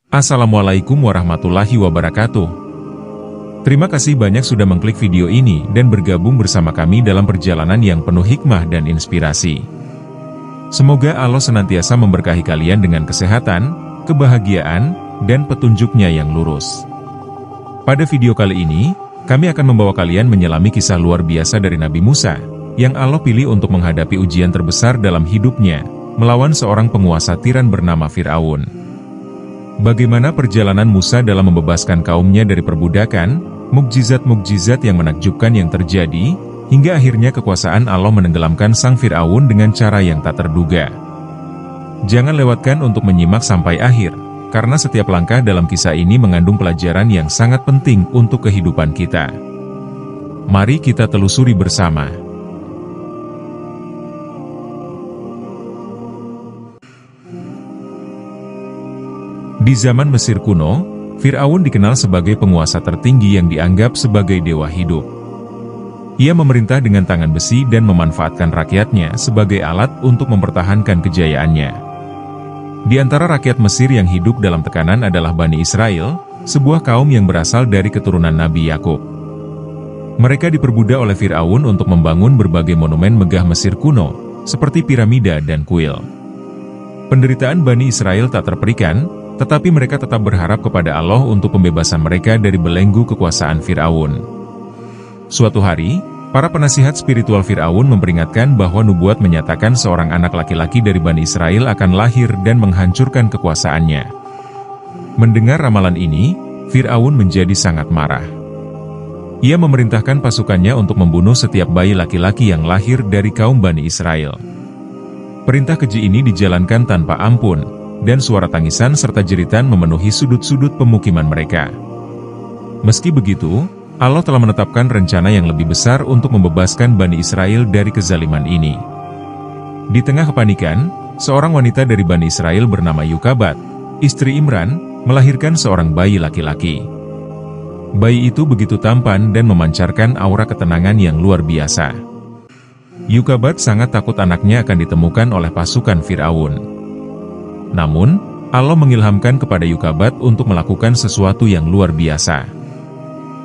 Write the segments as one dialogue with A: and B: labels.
A: Assalamualaikum warahmatullahi wabarakatuh. Terima kasih banyak sudah mengklik video ini dan bergabung bersama kami dalam perjalanan yang penuh hikmah dan inspirasi. Semoga Allah senantiasa memberkahi kalian dengan kesehatan, kebahagiaan, dan petunjuknya yang lurus. Pada video kali ini, kami akan membawa kalian menyelami kisah luar biasa dari Nabi Musa, yang Allah pilih untuk menghadapi ujian terbesar dalam hidupnya, melawan seorang penguasa tiran bernama Fir'aun. Bagaimana perjalanan Musa dalam membebaskan kaumnya dari perbudakan, mukjizat-mukjizat yang menakjubkan yang terjadi, hingga akhirnya kekuasaan Allah menenggelamkan sang Fir'aun dengan cara yang tak terduga. Jangan lewatkan untuk menyimak sampai akhir, karena setiap langkah dalam kisah ini mengandung pelajaran yang sangat penting untuk kehidupan kita. Mari kita telusuri bersama. Di zaman Mesir kuno, Fir'aun dikenal sebagai penguasa tertinggi yang dianggap sebagai dewa hidup. Ia memerintah dengan tangan besi dan memanfaatkan rakyatnya sebagai alat untuk mempertahankan kejayaannya. Di antara rakyat Mesir yang hidup dalam tekanan adalah Bani Israel, sebuah kaum yang berasal dari keturunan Nabi Yakub. Mereka diperbudak oleh Fir'aun untuk membangun berbagai monumen megah Mesir kuno, seperti piramida dan kuil. Penderitaan Bani Israel tak terperikan, tetapi mereka tetap berharap kepada Allah untuk pembebasan mereka dari belenggu kekuasaan Fir'aun. Suatu hari, para penasihat spiritual Fir'aun memperingatkan bahwa nubuat menyatakan seorang anak laki-laki dari Bani Israel akan lahir dan menghancurkan kekuasaannya. Mendengar ramalan ini, Fir'aun menjadi sangat marah. Ia memerintahkan pasukannya untuk membunuh setiap bayi laki-laki yang lahir dari kaum Bani Israel. Perintah keji ini dijalankan tanpa ampun, dan suara tangisan serta jeritan memenuhi sudut-sudut pemukiman mereka. Meski begitu, Allah telah menetapkan rencana yang lebih besar untuk membebaskan Bani Israel dari kezaliman ini. Di tengah kepanikan, seorang wanita dari Bani Israel bernama Yukabat, istri Imran, melahirkan seorang bayi laki-laki. Bayi itu begitu tampan dan memancarkan aura ketenangan yang luar biasa. Yukabat sangat takut anaknya akan ditemukan oleh pasukan Fir'aun. Namun, Allah mengilhamkan kepada Yukabat untuk melakukan sesuatu yang luar biasa.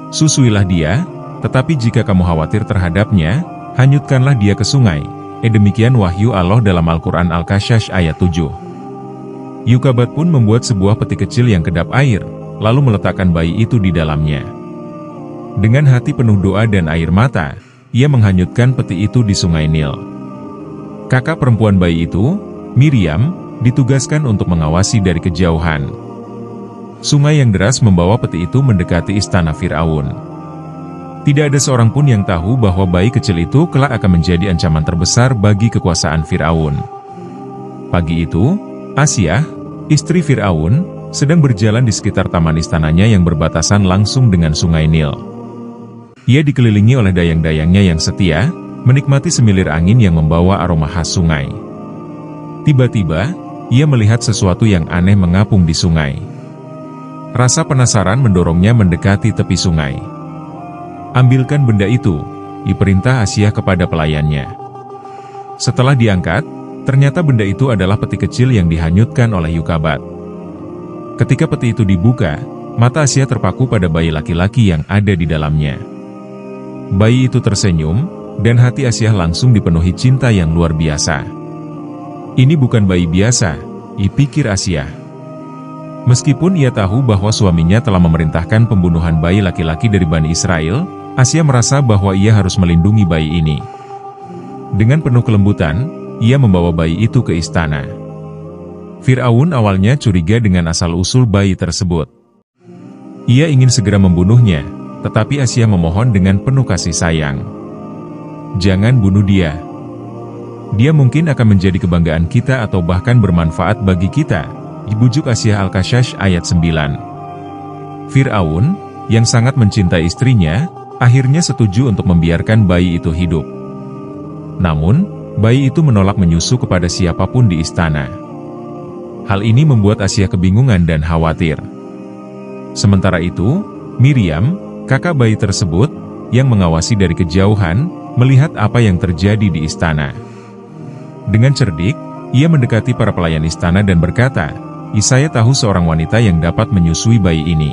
A: Susuilah dia, tetapi jika kamu khawatir terhadapnya, hanyutkanlah dia ke sungai. Demikian wahyu Allah dalam Al-Quran Al-Qasas ayat 7. Yukabat pun membuat sebuah peti kecil yang kedap air, lalu meletakkan bayi itu di dalamnya. Dengan hati penuh doa dan air mata, ia menghanyutkan peti itu di sungai Nil. Kakak perempuan bayi itu, Miriam, ditugaskan untuk mengawasi dari kejauhan. Sungai yang deras membawa peti itu mendekati istana Fir'aun. Tidak ada seorang pun yang tahu bahwa bayi kecil itu kelak akan menjadi ancaman terbesar bagi kekuasaan Fir'aun. Pagi itu, Asyah, istri Fir'aun, sedang berjalan di sekitar taman istananya yang berbatasan langsung dengan sungai Nil. Ia dikelilingi oleh dayang-dayangnya yang setia, menikmati semilir angin yang membawa aroma khas sungai. Tiba-tiba, ia melihat sesuatu yang aneh mengapung di sungai. Rasa penasaran mendorongnya mendekati tepi sungai. Ambilkan benda itu, diperintah Asyah kepada pelayannya. Setelah diangkat, ternyata benda itu adalah peti kecil yang dihanyutkan oleh Yukabat. Ketika peti itu dibuka, mata Asyah terpaku pada bayi laki-laki yang ada di dalamnya. Bayi itu tersenyum, dan hati Asyah langsung dipenuhi cinta yang luar biasa. Ini bukan bayi biasa, pikir Asyah. Meskipun ia tahu bahwa suaminya telah memerintahkan pembunuhan bayi laki-laki dari Bani Israel, Asyah merasa bahwa ia harus melindungi bayi ini. Dengan penuh kelembutan, ia membawa bayi itu ke istana. Fir'aun awalnya curiga dengan asal-usul bayi tersebut. Ia ingin segera membunuhnya, tetapi Asyah memohon dengan penuh kasih sayang. Jangan bunuh dia. Dia mungkin akan menjadi kebanggaan kita atau bahkan bermanfaat bagi kita, dibujuk Asyah Al-Qasas ayat 9. Fir'aun, yang sangat mencintai istrinya, akhirnya setuju untuk membiarkan bayi itu hidup. Namun, bayi itu menolak menyusu kepada siapapun di istana. Hal ini membuat Asyah kebingungan dan khawatir. Sementara itu, Miriam, kakak bayi tersebut, yang mengawasi dari kejauhan, melihat apa yang terjadi di istana. Dengan cerdik, ia mendekati para pelayan istana dan berkata, saya tahu seorang wanita yang dapat menyusui bayi ini."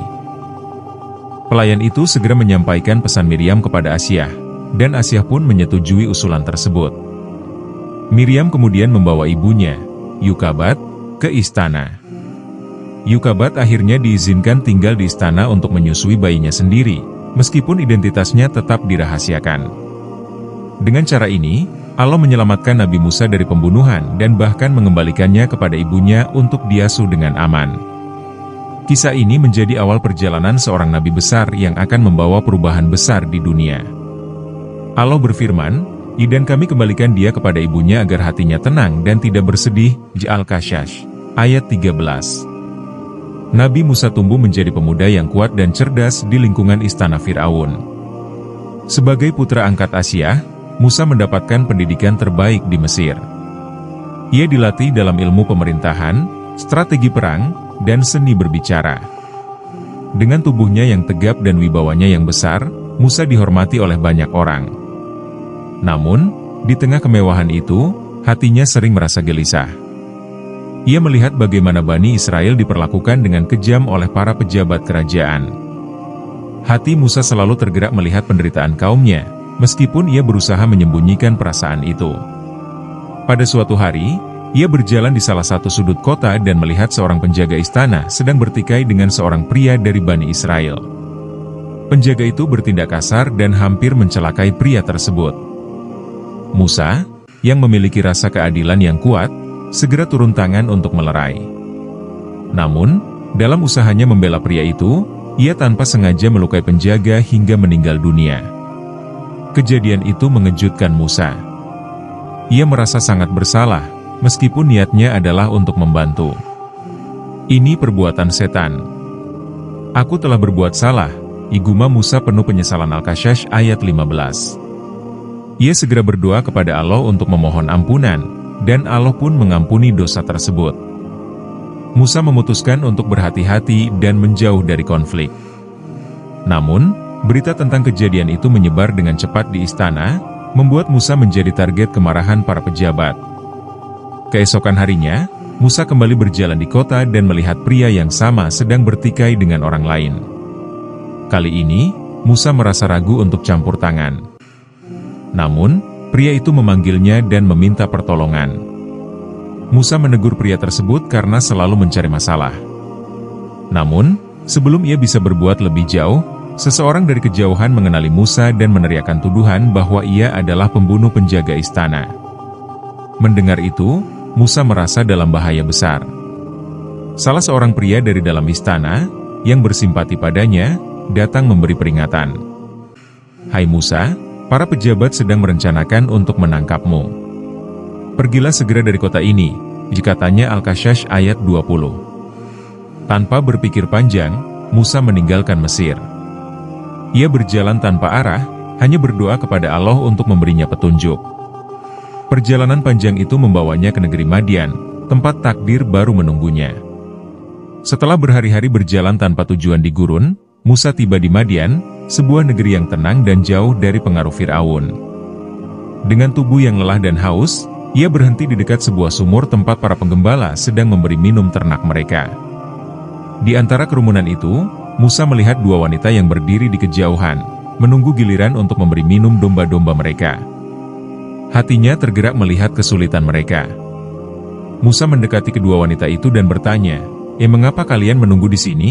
A: Pelayan itu segera menyampaikan pesan Miriam kepada Asyah, dan Asyah pun menyetujui usulan tersebut. Miriam kemudian membawa ibunya, Yokebat, ke istana. Yokebat akhirnya diizinkan tinggal di istana untuk menyusui bayinya sendiri, meskipun identitasnya tetap dirahasiakan. Dengan cara ini, Allah menyelamatkan Nabi Musa dari pembunuhan dan bahkan mengembalikannya kepada ibunya untuk diasuh dengan aman. Kisah ini menjadi awal perjalanan seorang nabi besar yang akan membawa perubahan besar di dunia. Allah berfirman, "Dan kami kembalikan dia kepada ibunya agar hatinya tenang dan tidak bersedih." Al-Qasas, ayat 13. Nabi Musa tumbuh menjadi pemuda yang kuat dan cerdas di lingkungan istana Fir'aun. Sebagai putra angkat Asyah, Musa mendapatkan pendidikan terbaik di Mesir. Ia dilatih dalam ilmu pemerintahan, strategi perang, dan seni berbicara. Dengan tubuhnya yang tegap dan wibawanya yang besar, Musa dihormati oleh banyak orang. Namun, di tengah kemewahan itu, hatinya sering merasa gelisah. Ia melihat bagaimana Bani Israel diperlakukan dengan kejam oleh para pejabat kerajaan. Hati Musa selalu tergerak melihat penderitaan kaumnya, meskipun ia berusaha menyembunyikan perasaan itu. Pada suatu hari, ia berjalan di salah satu sudut kota dan melihat seorang penjaga istana sedang bertikai dengan seorang pria dari Bani Israel. Penjaga itu bertindak kasar dan hampir mencelakai pria tersebut. Musa, yang memiliki rasa keadilan yang kuat, segera turun tangan untuk melerai. Namun, dalam usahanya membela pria itu, ia tanpa sengaja melukai penjaga hingga meninggal dunia. Kejadian itu mengejutkan Musa. Ia merasa sangat bersalah, meskipun niatnya adalah untuk membantu. "Ini perbuatan setan. Aku telah berbuat salah," igumam Musa penuh penyesalan. Al-Qasas, ayat 15. Ia segera berdoa kepada Allah untuk memohon ampunan, dan Allah pun mengampuni dosa tersebut. Musa memutuskan untuk berhati-hati dan menjauh dari konflik. Namun, berita tentang kejadian itu menyebar dengan cepat di istana, membuat Musa menjadi target kemarahan para pejabat. Keesokan harinya, Musa kembali berjalan di kota dan melihat pria yang sama sedang bertikai dengan orang lain. Kali ini, Musa merasa ragu untuk campur tangan. Namun, pria itu memanggilnya dan meminta pertolongan. Musa menegur pria tersebut karena selalu mencari masalah. Namun, sebelum ia bisa berbuat lebih jauh, seseorang dari kejauhan mengenali Musa dan meneriakkan tuduhan bahwa ia adalah pembunuh penjaga istana. Mendengar itu, Musa merasa dalam bahaya besar. Salah seorang pria dari dalam istana, yang bersimpati padanya, datang memberi peringatan. "Hai Musa, para pejabat sedang merencanakan untuk menangkapmu. Pergilah segera dari kota ini," katanya. Al-Qasas, ayat 20. Tanpa berpikir panjang, Musa meninggalkan Mesir. Ia berjalan tanpa arah, hanya berdoa kepada Allah untuk memberinya petunjuk. Perjalanan panjang itu membawanya ke negeri Madian, tempat takdir baru menunggunya. Setelah berhari-hari berjalan tanpa tujuan di gurun, Musa tiba di Madian, sebuah negeri yang tenang dan jauh dari pengaruh Fir'aun. Dengan tubuh yang lelah dan haus, ia berhenti di dekat sebuah sumur tempat para penggembala sedang memberi minum ternak mereka. Di antara kerumunan itu, Musa melihat dua wanita yang berdiri di kejauhan, menunggu giliran untuk memberi minum domba-domba mereka. Hatinya tergerak melihat kesulitan mereka. Musa mendekati kedua wanita itu dan bertanya, "Mengapa kalian menunggu di sini?"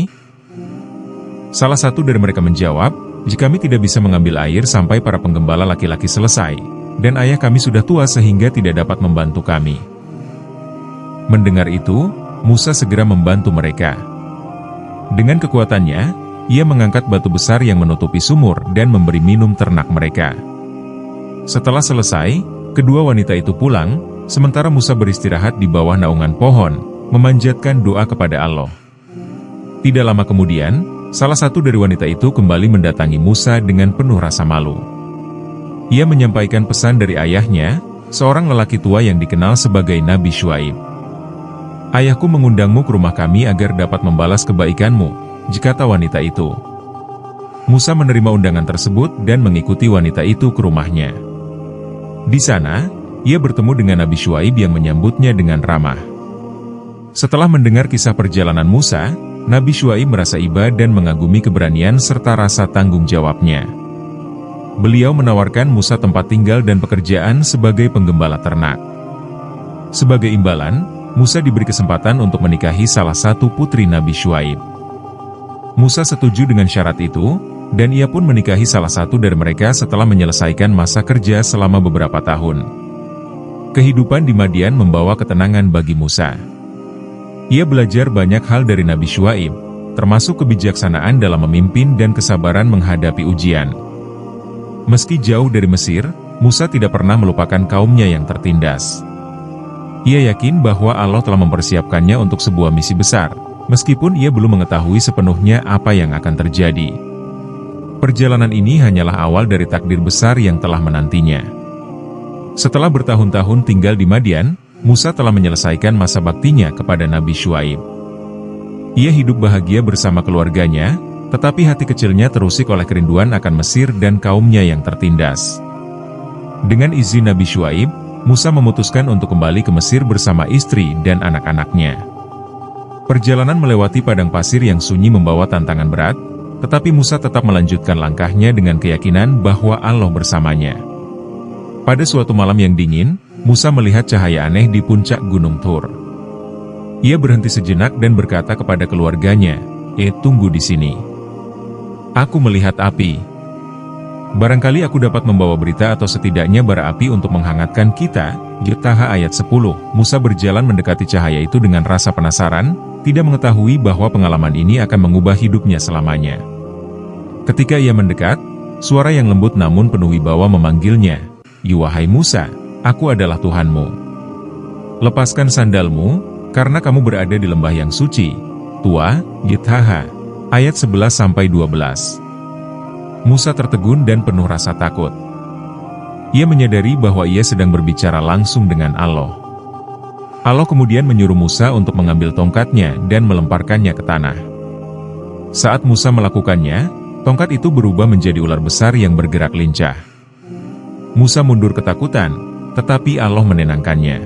A: Salah satu dari mereka menjawab, "Kami tidak bisa mengambil air sampai para penggembala laki-laki selesai, dan ayah kami sudah tua sehingga tidak dapat membantu kami." Mendengar itu, Musa segera membantu mereka. Dengan kekuatannya, ia mengangkat batu besar yang menutupi sumur dan memberi minum ternak mereka. Setelah selesai, kedua wanita itu pulang, sementara Musa beristirahat di bawah naungan pohon, memanjatkan doa kepada Allah. Tidak lama kemudian, salah satu dari wanita itu kembali mendatangi Musa dengan penuh rasa malu. Ia menyampaikan pesan dari ayahnya, seorang lelaki tua yang dikenal sebagai Nabi Syuaib. "Ayahku mengundangmu ke rumah kami agar dapat membalas kebaikanmu," kata wanita itu. Musa menerima undangan tersebut dan mengikuti wanita itu ke rumahnya. Di sana, ia bertemu dengan Nabi Syuaib yang menyambutnya dengan ramah. Setelah mendengar kisah perjalanan Musa, Nabi Syuaib merasa iba dan mengagumi keberanian serta rasa tanggung jawabnya. Beliau menawarkan Musa tempat tinggal dan pekerjaan sebagai penggembala ternak. Sebagai imbalan, Musa diberi kesempatan untuk menikahi salah satu putri Nabi Syuaib. Musa setuju dengan syarat itu, dan ia pun menikahi salah satu dari mereka setelah menyelesaikan masa kerja selama beberapa tahun. Kehidupan di Madian membawa ketenangan bagi Musa. Ia belajar banyak hal dari Nabi Syuaib, termasuk kebijaksanaan dalam memimpin dan kesabaran menghadapi ujian. Meski jauh dari Mesir, Musa tidak pernah melupakan kaumnya yang tertindas. Ia yakin bahwa Allah telah mempersiapkannya untuk sebuah misi besar, meskipun ia belum mengetahui sepenuhnya apa yang akan terjadi. Perjalanan ini hanyalah awal dari takdir besar yang telah menantinya. Setelah bertahun-tahun tinggal di Madian, Musa telah menyelesaikan masa baktinya kepada Nabi Syuaib. Ia hidup bahagia bersama keluarganya, tetapi hati kecilnya terusik oleh kerinduan akan Mesir dan kaumnya yang tertindas. Dengan izin Nabi Syuaib, Musa memutuskan untuk kembali ke Mesir bersama istri dan anak-anaknya. Perjalanan melewati padang pasir yang sunyi membawa tantangan berat, tetapi Musa tetap melanjutkan langkahnya dengan keyakinan bahwa Allah bersamanya. Pada suatu malam yang dingin, Musa melihat cahaya aneh di puncak Gunung Tur. Ia berhenti sejenak dan berkata kepada keluarganya, tunggu di sini. Aku melihat api. Barangkali aku dapat membawa berita atau setidaknya bara api untuk menghangatkan kita." Taha ayat 10. Musa berjalan mendekati cahaya itu dengan rasa penasaran, tidak mengetahui bahwa pengalaman ini akan mengubah hidupnya selamanya. Ketika ia mendekat, suara yang lembut namun penuh wibawa memanggilnya, "Wahai Musa, aku adalah Tuhanmu. Lepaskan sandalmu, karena kamu berada di lembah yang suci." Tua, Taha, ayat 11-12. Musa tertegun dan penuh rasa takut. Ia menyadari bahwa ia sedang berbicara langsung dengan Allah. Allah kemudian menyuruh Musa untuk mengambil tongkatnya dan melemparkannya ke tanah. Saat Musa melakukannya, tongkat itu berubah menjadi ular besar yang bergerak lincah. Musa mundur ketakutan, tetapi Allah menenangkannya.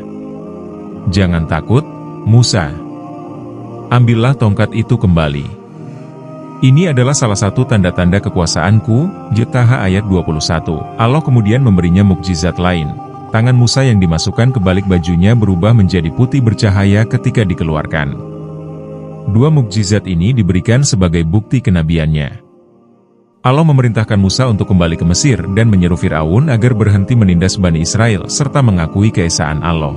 A: "Jangan takut, Musa. Ambillah tongkat itu kembali. Ini adalah salah satu tanda-tanda kekuasaanku." Taha ayat 21. Allah kemudian memberinya mukjizat lain. Tangan Musa yang dimasukkan ke balik bajunya berubah menjadi putih bercahaya ketika dikeluarkan. Dua mukjizat ini diberikan sebagai bukti kenabiannya. Allah memerintahkan Musa untuk kembali ke Mesir dan menyeru Fir'aun agar berhenti menindas Bani Israel serta mengakui keesaan Allah.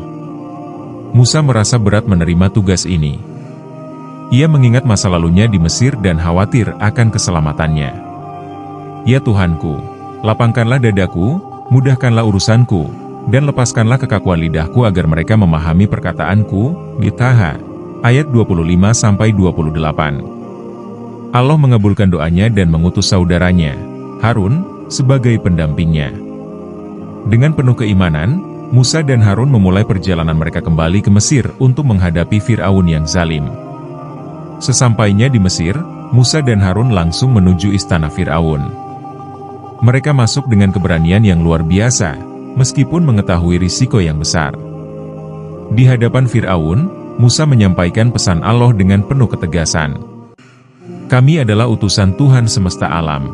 A: Musa merasa berat menerima tugas ini. Ia mengingat masa lalunya di Mesir dan khawatir akan keselamatannya. "Ya Tuhanku, lapangkanlah dadaku, mudahkanlah urusanku, dan lepaskanlah kekakuan lidahku agar mereka memahami perkataanku." Taha, ayat 25-28. Allah mengabulkan doanya dan mengutus saudaranya, Harun, sebagai pendampingnya. Dengan penuh keimanan, Musa dan Harun memulai perjalanan mereka kembali ke Mesir untuk menghadapi Fir'aun yang zalim. Sesampainya di Mesir, Musa dan Harun langsung menuju istana Fir'aun. Mereka masuk dengan keberanian yang luar biasa, meskipun mengetahui risiko yang besar. Di hadapan Fir'aun, Musa menyampaikan pesan Allah dengan penuh ketegasan. "Kami adalah utusan Tuhan semesta alam.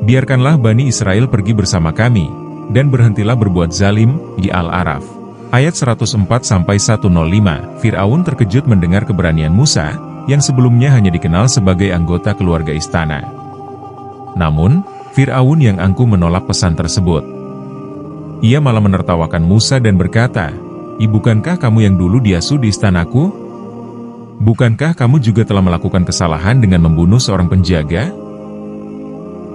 A: Biarkanlah Bani Israel pergi bersama kami, dan berhentilah berbuat zalim." Al-A'raf, ayat 104-105. Fir'aun terkejut mendengar keberanian Musa, yang sebelumnya hanya dikenal sebagai anggota keluarga istana. Namun, Fir'aun yang angkuh menolak pesan tersebut. Ia malah menertawakan Musa dan berkata, "Bukankah kamu yang dulu diasuh di istanaku? Bukankah kamu juga telah melakukan kesalahan dengan membunuh seorang penjaga?"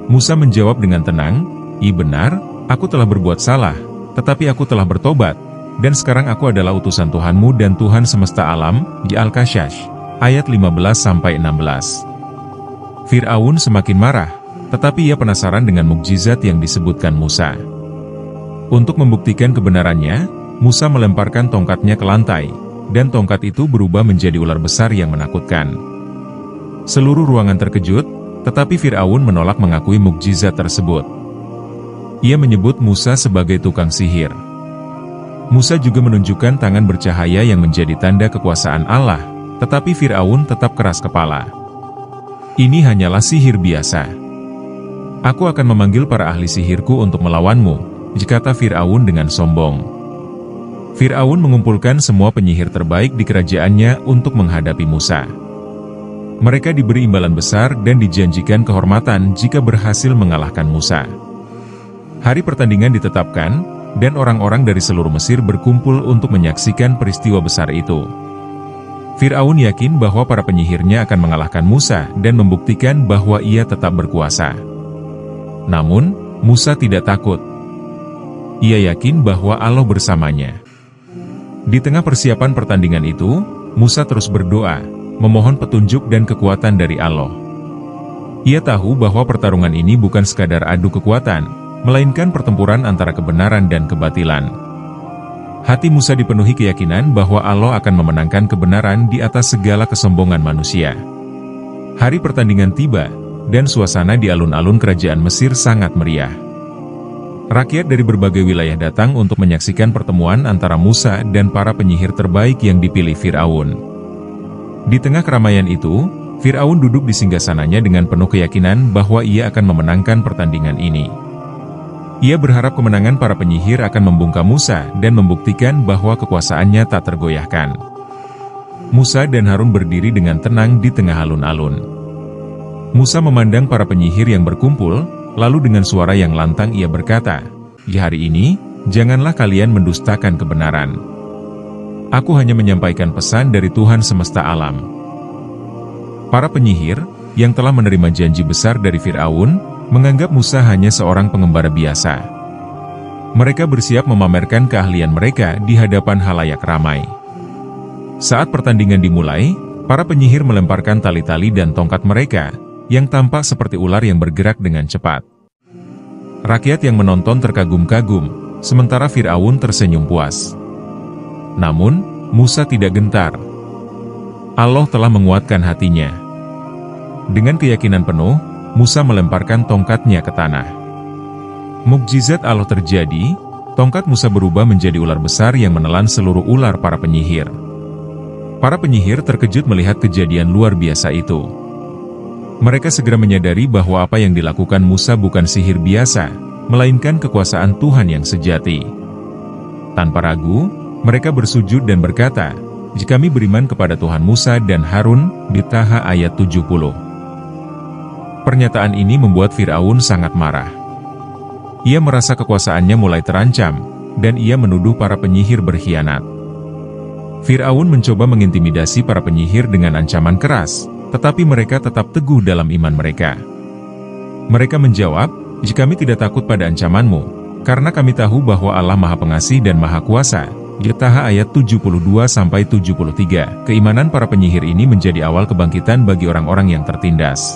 A: Musa menjawab dengan tenang, "Benar, aku telah berbuat salah, tetapi aku telah bertobat, dan sekarang aku adalah utusan Tuhanmu dan Tuhan semesta alam." Al-Kashash, ayat 15-16. Fir'aun semakin marah, tetapi ia penasaran dengan mukjizat yang disebutkan Musa. Untuk membuktikan kebenarannya, Musa melemparkan tongkatnya ke lantai, dan tongkat itu berubah menjadi ular besar yang menakutkan. Seluruh ruangan terkejut, tetapi Fir'aun menolak mengakui mukjizat tersebut. Ia menyebut Musa sebagai tukang sihir. Musa juga menunjukkan tangan bercahaya yang menjadi tanda kekuasaan Allah, tetapi Fir'aun tetap keras kepala. Ini hanyalah sihir biasa. Aku akan memanggil para ahli sihirku untuk melawanmu, kata Fir'aun dengan sombong. Fir'aun mengumpulkan semua penyihir terbaik di kerajaannya untuk menghadapi Musa. Mereka diberi imbalan besar dan dijanjikan kehormatan jika berhasil mengalahkan Musa. Hari pertandingan ditetapkan, dan orang-orang dari seluruh Mesir berkumpul untuk menyaksikan peristiwa besar itu. Fir'aun yakin bahwa para penyihirnya akan mengalahkan Musa dan membuktikan bahwa ia tetap berkuasa. Namun, Musa tidak takut. Ia yakin bahwa Allah bersamanya. Di tengah persiapan pertandingan itu, Musa terus berdoa, memohon petunjuk dan kekuatan dari Allah. Ia tahu bahwa pertarungan ini bukan sekadar adu kekuatan, melainkan pertempuran antara kebenaran dan kebatilan. Hati Musa dipenuhi keyakinan bahwa Allah akan memenangkan kebenaran di atas segala kesombongan manusia. Hari pertandingan tiba, dan suasana di alun-alun kerajaan Mesir sangat meriah. Rakyat dari berbagai wilayah datang untuk menyaksikan pertemuan antara Musa dan para penyihir terbaik yang dipilih Fir'aun. Di tengah keramaian itu, Fir'aun duduk di singgasananya dengan penuh keyakinan bahwa ia akan memenangkan pertandingan ini. Ia berharap kemenangan para penyihir akan membungkam Musa dan membuktikan bahwa kekuasaannya tak tergoyahkan. Musa dan Harun berdiri dengan tenang di tengah alun-alun. Musa memandang para penyihir yang berkumpul, lalu dengan suara yang lantang ia berkata, "Di hari ini, janganlah kalian mendustakan kebenaran. Aku hanya menyampaikan pesan dari Tuhan semesta alam." Para penyihir, yang telah menerima janji besar dari Fir'aun, menganggap Musa hanya seorang pengembara biasa. Mereka bersiap memamerkan keahlian mereka di hadapan halayak ramai. Saat pertandingan dimulai, para penyihir melemparkan tali-tali dan tongkat mereka, yang tampak seperti ular yang bergerak dengan cepat. Rakyat yang menonton terkagum-kagum, sementara Fir'aun tersenyum puas. Namun, Musa tidak gentar. Allah telah menguatkan hatinya. Dengan keyakinan penuh, Musa melemparkan tongkatnya ke tanah. Mukjizat Allah terjadi, tongkat Musa berubah menjadi ular besar yang menelan seluruh ular para penyihir. Para penyihir terkejut melihat kejadian luar biasa itu. Mereka segera menyadari bahwa apa yang dilakukan Musa bukan sihir biasa, melainkan kekuasaan Tuhan yang sejati. Tanpa ragu, mereka bersujud dan berkata, "Jika kami beriman kepada Tuhan Musa dan Harun," di Taha ayat 70. Pernyataan ini membuat Fir'aun sangat marah. Ia merasa kekuasaannya mulai terancam, dan ia menuduh para penyihir berkhianat. Fir'aun mencoba mengintimidasi para penyihir dengan ancaman keras, tetapi mereka tetap teguh dalam iman mereka. Mereka menjawab, "Jika kami tidak takut pada ancamanmu, karena kami tahu bahwa Allah Maha Pengasih dan Maha Kuasa." Taha ayat 72-73. Keimanan para penyihir ini menjadi awal kebangkitan bagi orang-orang yang tertindas.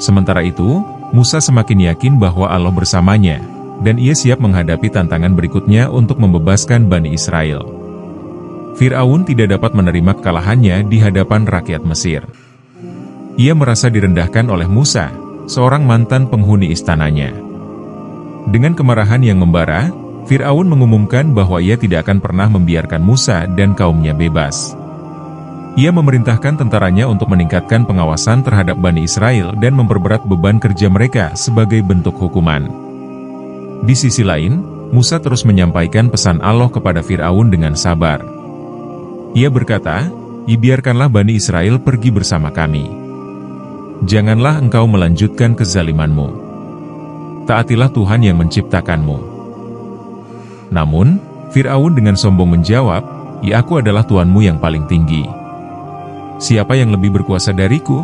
A: Sementara itu, Musa semakin yakin bahwa Allah bersamanya, dan ia siap menghadapi tantangan berikutnya untuk membebaskan Bani Israel. Fir'aun tidak dapat menerima kekalahannya di hadapan rakyat Mesir. Ia merasa direndahkan oleh Musa, seorang mantan penghuni istananya. Dengan kemarahan yang membara, Fir'aun mengumumkan bahwa ia tidak akan pernah membiarkan Musa dan kaumnya bebas. Ia memerintahkan tentaranya untuk meningkatkan pengawasan terhadap Bani Israel dan memperberat beban kerja mereka sebagai bentuk hukuman. Di sisi lain, Musa terus menyampaikan pesan Allah kepada Fir'aun dengan sabar. Ia berkata, "Biarkanlah Bani Israel pergi bersama kami. Janganlah engkau melanjutkan kezalimanmu. Taatilah Tuhan yang menciptakanmu." Namun, Fir'aun dengan sombong menjawab, "Ya, aku adalah Tuanmu yang paling tinggi. Siapa yang lebih berkuasa dariku?"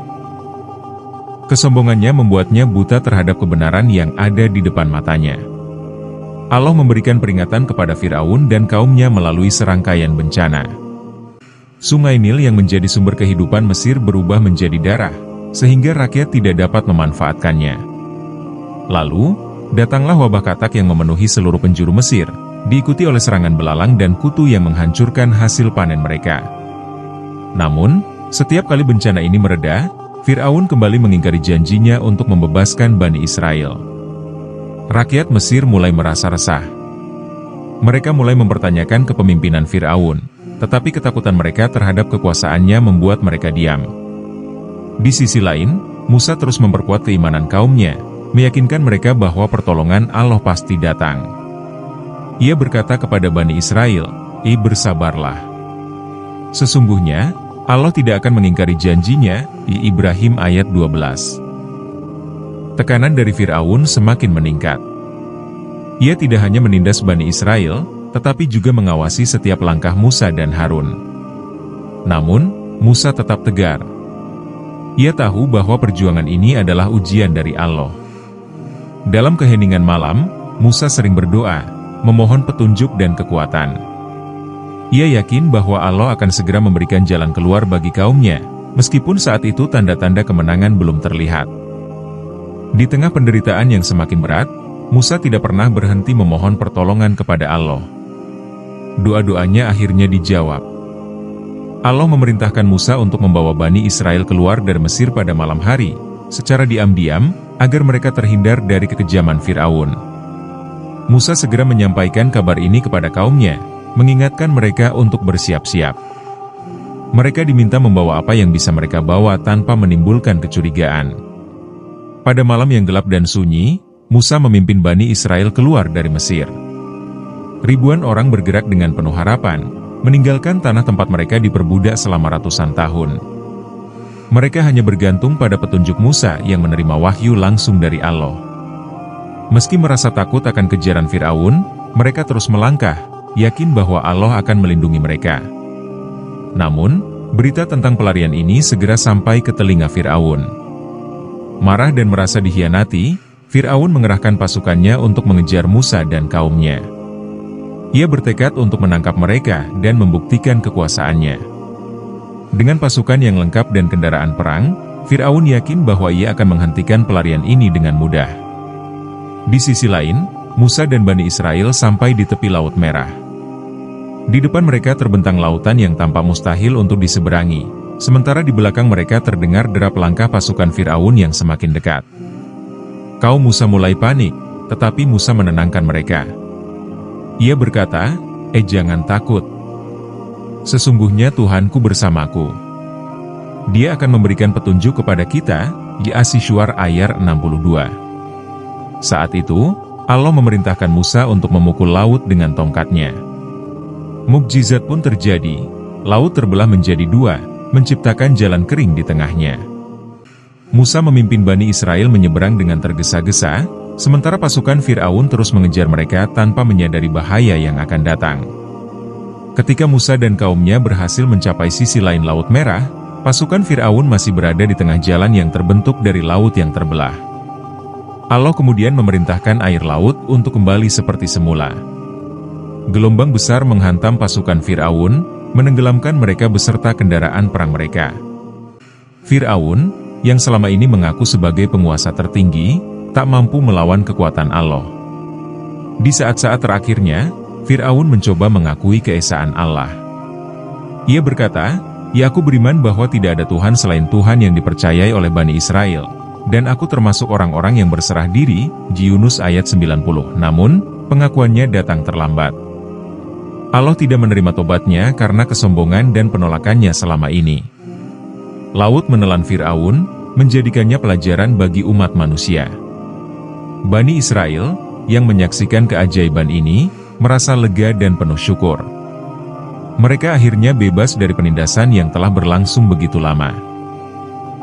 A: Kesombongannya membuatnya buta terhadap kebenaran yang ada di depan matanya. Allah memberikan peringatan kepada Fir'aun dan kaumnya melalui serangkaian bencana. Sungai Nil yang menjadi sumber kehidupan Mesir berubah menjadi darah, sehingga rakyat tidak dapat memanfaatkannya. Lalu, datanglah wabah katak yang memenuhi seluruh penjuru Mesir, diikuti oleh serangan belalang dan kutu yang menghancurkan hasil panen mereka. Namun, setiap kali bencana ini mereda, Fir'aun kembali mengingkari janjinya untuk membebaskan Bani Israel. Rakyat Mesir mulai merasa resah. Mereka mulai mempertanyakan kepemimpinan Fir'aun, tetapi ketakutan mereka terhadap kekuasaannya membuat mereka diam. Di sisi lain, Musa terus memperkuat keimanan kaumnya, meyakinkan mereka bahwa pertolongan Allah pasti datang. Ia berkata kepada Bani Israel, bersabarlah. Sesungguhnya, Allah tidak akan mengingkari janjinya, di Ibrahim ayat 12. Tekanan dari Fir'aun semakin meningkat. Ia tidak hanya menindas Bani Israel, tetapi juga mengawasi setiap langkah Musa dan Harun. Namun, Musa tetap tegar. Ia tahu bahwa perjuangan ini adalah ujian dari Allah. Dalam keheningan malam, Musa sering berdoa, memohon petunjuk dan kekuatan. Ia yakin bahwa Allah akan segera memberikan jalan keluar bagi kaumnya, meskipun saat itu tanda-tanda kemenangan belum terlihat. Di tengah penderitaan yang semakin berat, Musa tidak pernah berhenti memohon pertolongan kepada Allah. Doa-doanya akhirnya dijawab. Allah memerintahkan Musa untuk membawa Bani Israel keluar dari Mesir pada malam hari, secara diam-diam, agar mereka terhindar dari kekejaman Fir'aun. Musa segera menyampaikan kabar ini kepada kaumnya, mengingatkan mereka untuk bersiap-siap. Mereka diminta membawa apa yang bisa mereka bawa tanpa menimbulkan kecurigaan. Pada malam yang gelap dan sunyi, Musa memimpin Bani Israel keluar dari Mesir. Ribuan orang bergerak dengan penuh harapan, meninggalkan tanah tempat mereka diperbudak selama ratusan tahun. Mereka hanya bergantung pada petunjuk Musa yang menerima wahyu langsung dari Allah. Meski merasa takut akan kejaran Fir'aun, mereka terus melangkah, yakin bahwa Allah akan melindungi mereka. Namun, berita tentang pelarian ini segera sampai ke telinga Fir'aun. Marah dan merasa dikhianati, Fir'aun mengerahkan pasukannya untuk mengejar Musa dan kaumnya. Ia bertekad untuk menangkap mereka dan membuktikan kekuasaannya. Dengan pasukan yang lengkap dan kendaraan perang, Fir'aun yakin bahwa ia akan menghentikan pelarian ini dengan mudah. Di sisi lain, Musa dan Bani Israel sampai di tepi Laut Merah. Di depan mereka terbentang lautan yang tampak mustahil untuk diseberangi, sementara di belakang mereka terdengar derap langkah pasukan Fir'aun yang semakin dekat. Kaum Musa mulai panik, tetapi Musa menenangkan mereka. Ia berkata, jangan takut. Sesungguhnya Tuhanku bersamaku. Dia akan memberikan petunjuk kepada kita, di Asy-Syu'ara ayat 62. Saat itu, Allah memerintahkan Musa untuk memukul laut dengan tongkatnya. Mukjizat pun terjadi, laut terbelah menjadi dua, menciptakan jalan kering di tengahnya. Musa memimpin Bani Israel menyeberang dengan tergesa-gesa, sementara pasukan Fir'aun terus mengejar mereka tanpa menyadari bahaya yang akan datang. Ketika Musa dan kaumnya berhasil mencapai sisi lain Laut Merah, pasukan Fir'aun masih berada di tengah jalan yang terbentuk dari laut yang terbelah. Allah kemudian memerintahkan air laut untuk kembali seperti semula. Gelombang besar menghantam pasukan Fir'aun, menenggelamkan mereka beserta kendaraan perang mereka. Fir'aun, yang selama ini mengaku sebagai penguasa tertinggi, tak mampu melawan kekuatan Allah. Di saat-saat terakhirnya, Fir'aun mencoba mengakui keesaan Allah. Ia berkata, aku beriman bahwa tidak ada Tuhan selain Tuhan yang dipercayai oleh Bani Israel, dan aku termasuk orang-orang yang berserah diri, di Yunus ayat 90. Namun, pengakuannya datang terlambat. Allah tidak menerima tobatnya karena kesombongan dan penolakannya selama ini. Laut menelan Fir'aun, menjadikannya pelajaran bagi umat manusia. Bani Israel, yang menyaksikan keajaiban ini, merasa lega dan penuh syukur. Mereka akhirnya bebas dari penindasan yang telah berlangsung begitu lama.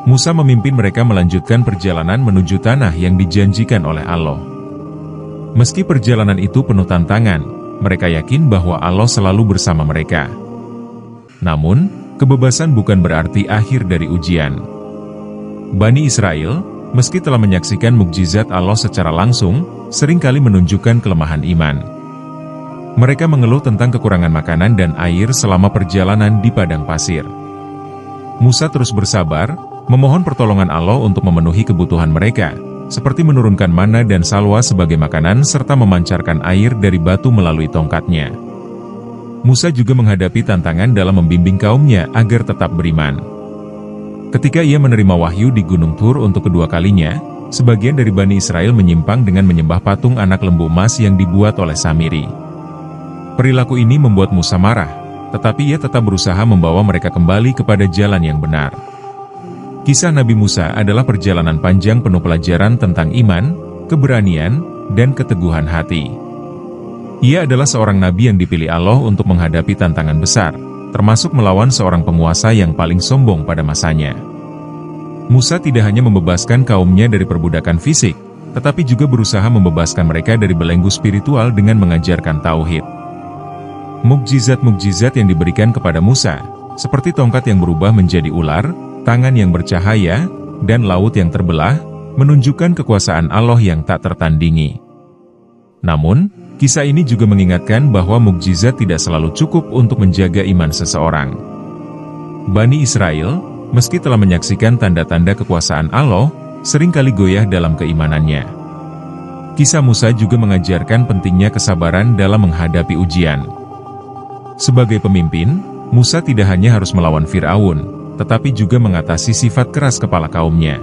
A: Musa memimpin mereka melanjutkan perjalanan menuju tanah yang dijanjikan oleh Allah. Meski perjalanan itu penuh tantangan, mereka yakin bahwa Allah selalu bersama mereka. Namun, kebebasan bukan berarti akhir dari ujian. Bani Israel, meski telah menyaksikan mukjizat Allah secara langsung, seringkali menunjukkan kelemahan iman. Mereka mengeluh tentang kekurangan makanan dan air selama perjalanan di padang pasir. Musa terus bersabar, memohon pertolongan Allah untuk memenuhi kebutuhan mereka, seperti menurunkan mana dan salwa sebagai makanan serta memancarkan air dari batu melalui tongkatnya. Musa juga menghadapi tantangan dalam membimbing kaumnya agar tetap beriman. Ketika ia menerima wahyu di Gunung Tur untuk kedua kalinya, sebagian dari Bani Israel menyimpang dengan menyembah patung anak lembu emas yang dibuat oleh Samiri. Perilaku ini membuat Musa marah, tetapi ia tetap berusaha membawa mereka kembali kepada jalan yang benar. Kisah Nabi Musa adalah perjalanan panjang penuh pelajaran tentang iman, keberanian, dan keteguhan hati. Ia adalah seorang nabi yang dipilih Allah untuk menghadapi tantangan besar, termasuk melawan seorang penguasa yang paling sombong pada masanya. Musa tidak hanya membebaskan kaumnya dari perbudakan fisik, tetapi juga berusaha membebaskan mereka dari belenggu spiritual dengan mengajarkan tauhid. Mukjizat-mukjizat yang diberikan kepada Musa, seperti tongkat yang berubah menjadi ular, tangan yang bercahaya, dan laut yang terbelah, menunjukkan kekuasaan Allah yang tak tertandingi. Namun, kisah ini juga mengingatkan bahwa mukjizat tidak selalu cukup untuk menjaga iman seseorang. Bani Israel, meski telah menyaksikan tanda-tanda kekuasaan Allah, seringkali goyah dalam keimanannya. Kisah Musa juga mengajarkan pentingnya kesabaran dalam menghadapi ujian. Sebagai pemimpin, Musa tidak hanya harus melawan Fir'aun, tetapi juga mengatasi sifat keras kepala kaumnya.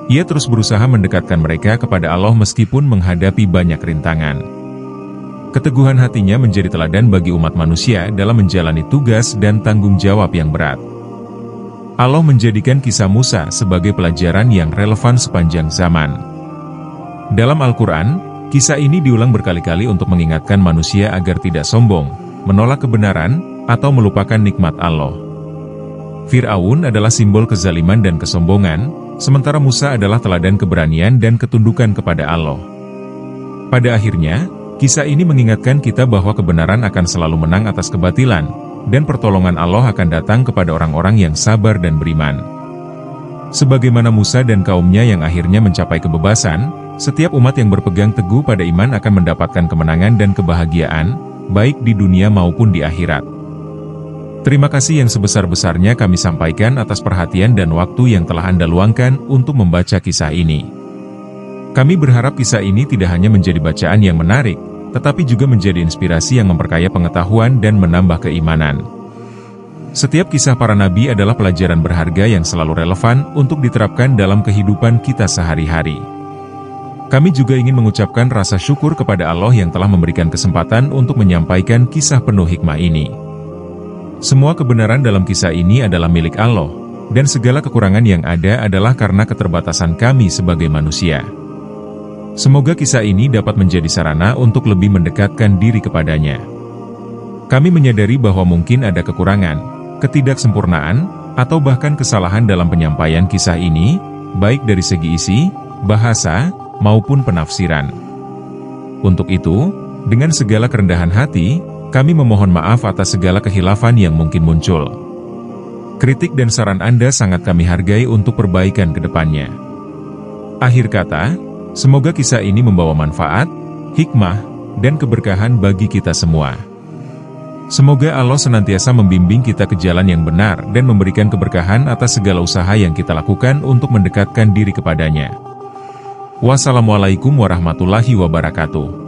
A: Ia terus berusaha mendekatkan mereka kepada Allah meskipun menghadapi banyak rintangan. Keteguhan hatinya menjadi teladan bagi umat manusia dalam menjalani tugas dan tanggung jawab yang berat. Allah menjadikan kisah Musa sebagai pelajaran yang relevan sepanjang zaman. Dalam Al-Quran, kisah ini diulang berkali-kali untuk mengingatkan manusia agar tidak sombong, menolak kebenaran, atau melupakan nikmat Allah. Fir'aun adalah simbol kezaliman dan kesombongan, sementara Musa adalah teladan keberanian dan ketundukan kepada Allah. Pada akhirnya, kisah ini mengingatkan kita bahwa kebenaran akan selalu menang atas kebatilan, dan pertolongan Allah akan datang kepada orang-orang yang sabar dan beriman. Sebagaimana Musa dan kaumnya yang akhirnya mencapai kebebasan, setiap umat yang berpegang teguh pada iman akan mendapatkan kemenangan dan kebahagiaan, baik di dunia maupun di akhirat. Terima kasih yang sebesar-besarnya kami sampaikan atas perhatian dan waktu yang telah Anda luangkan untuk membaca kisah ini. Kami berharap kisah ini tidak hanya menjadi bacaan yang menarik, tetapi juga menjadi inspirasi yang memperkaya pengetahuan dan menambah keimanan. Setiap kisah para nabi adalah pelajaran berharga yang selalu relevan untuk diterapkan dalam kehidupan kita sehari-hari. Kami juga ingin mengucapkan rasa syukur kepada Allah yang telah memberikan kesempatan untuk menyampaikan kisah penuh hikmah ini. Semua kebenaran dalam kisah ini adalah milik Allah, dan segala kekurangan yang ada adalah karena keterbatasan kami sebagai manusia. Semoga kisah ini dapat menjadi sarana untuk lebih mendekatkan diri kepadanya. Kami menyadari bahwa mungkin ada kekurangan, ketidaksempurnaan, atau bahkan kesalahan dalam penyampaian kisah ini, baik dari segi isi, bahasa, maupun penafsiran. Untuk itu, dengan segala kerendahan hati, kami memohon maaf atas segala khilafan yang mungkin muncul. Kritik dan saran Anda sangat kami hargai untuk perbaikan ke depannya. Akhir kata, semoga kisah ini membawa manfaat, hikmah, dan keberkahan bagi kita semua. Semoga Allah senantiasa membimbing kita ke jalan yang benar dan memberikan keberkahan atas segala usaha yang kita lakukan untuk mendekatkan diri kepadanya. Wassalamualaikum warahmatullahi wabarakatuh.